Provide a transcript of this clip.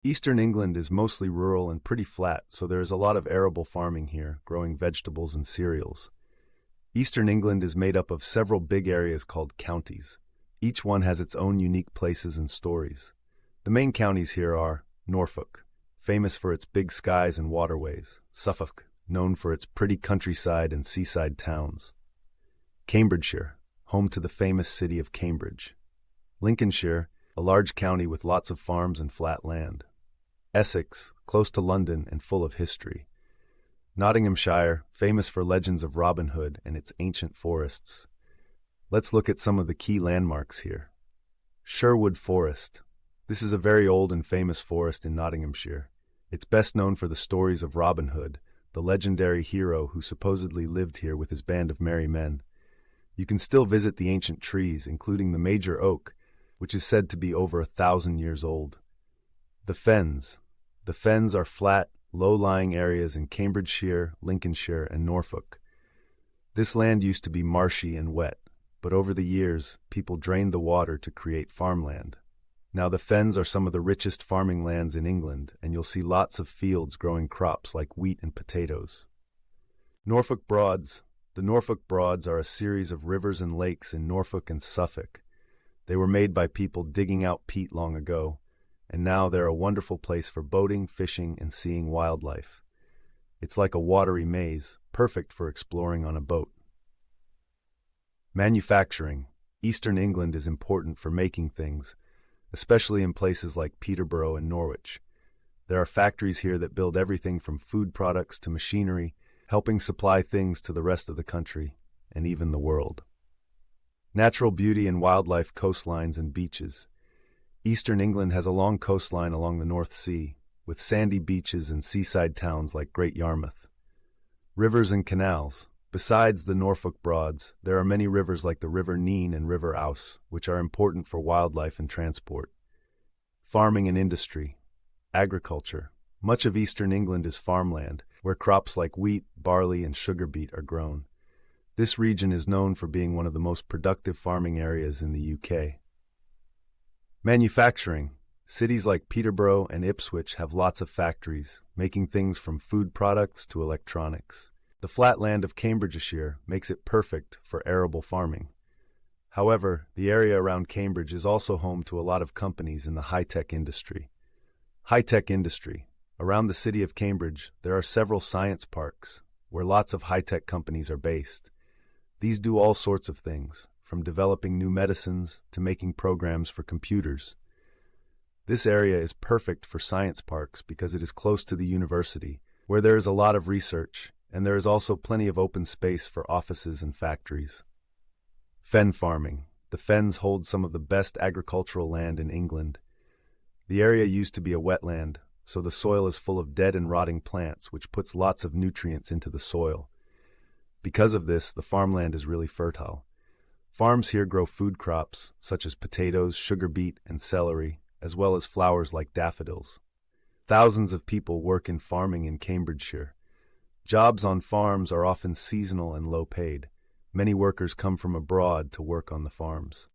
Eastern England is mostly rural and pretty flat, so there is a lot of arable farming here, growing vegetables and cereals. Eastern England is made up of several big areas called counties. Each one has its own unique places and stories. The main counties here are Norfolk, famous for its big skies and waterways; Suffolk, known for its pretty countryside and seaside towns; Cambridgeshire, home to the famous city of Cambridge; Lincolnshire, a large county with lots of farms and flat land; Essex, close to London and full of history; Nottinghamshire, famous for legends of Robin Hood and its ancient forests. Let's look at some of the key landmarks here. Sherwood Forest. This is a very old and famous forest in Nottinghamshire. It's best known for the stories of Robin Hood, the legendary hero who supposedly lived here with his band of merry men. You can still visit the ancient trees, including the major oak, which is said to be over 1,000 years old. The Fens. The Fens are flat, low-lying areas in Cambridgeshire, Lincolnshire, and Norfolk. This land used to be marshy and wet, but over the years, people drained the water to create farmland. Now the Fens are some of the richest farming lands in England, and you'll see lots of fields growing crops like wheat and potatoes. Norfolk Broads. The Norfolk Broads are a series of rivers and lakes in Norfolk and Suffolk. They were made by people digging out peat long ago, and now they're a wonderful place for boating, fishing, and seeing wildlife. It's like a watery maze, perfect for exploring on a boat. Manufacturing. Eastern England is important for making things, especially in places like Peterborough and Norwich. There are factories here that build everything from food products to machinery, helping supply things to the rest of the country and even the world. Natural beauty and wildlife, coastlines and beaches. Eastern England has a long coastline along the North Sea, with sandy beaches and seaside towns like Great Yarmouth. Rivers and canals. Besides the Norfolk Broads, there are many rivers like the River Nene and River Ouse, which are important for wildlife and transport. Farming and industry. Agriculture. Much of eastern England is farmland, where crops like wheat, barley, and sugar beet are grown. This region is known for being one of the most productive farming areas in the UK. Manufacturing. Cities like Peterborough and Ipswich have lots of factories, making things from food products to electronics. The flat land of Cambridgeshire makes it perfect for arable farming. However, the area around Cambridge is also home to a lot of companies in the high-tech industry. High-tech industry. Around the city of Cambridge, there are several science parks, where lots of high-tech companies are based. These do all sorts of things, from developing new medicines to making programs for computers. This area is perfect for science parks because it is close to the university, where there is a lot of research, and there is also plenty of open space for offices and factories. Fen farming. The Fens hold some of the best agricultural land in England. The area used to be a wetland, so the soil is full of dead and rotting plants, which puts lots of nutrients into the soil. Because of this, the farmland is really fertile. Farms here grow food crops, such as potatoes, sugar beet, and celery, as well as flowers like daffodils. Thousands of people work in farming in Cambridgeshire. Jobs on farms are often seasonal and low paid. Many workers come from abroad to work on the farms.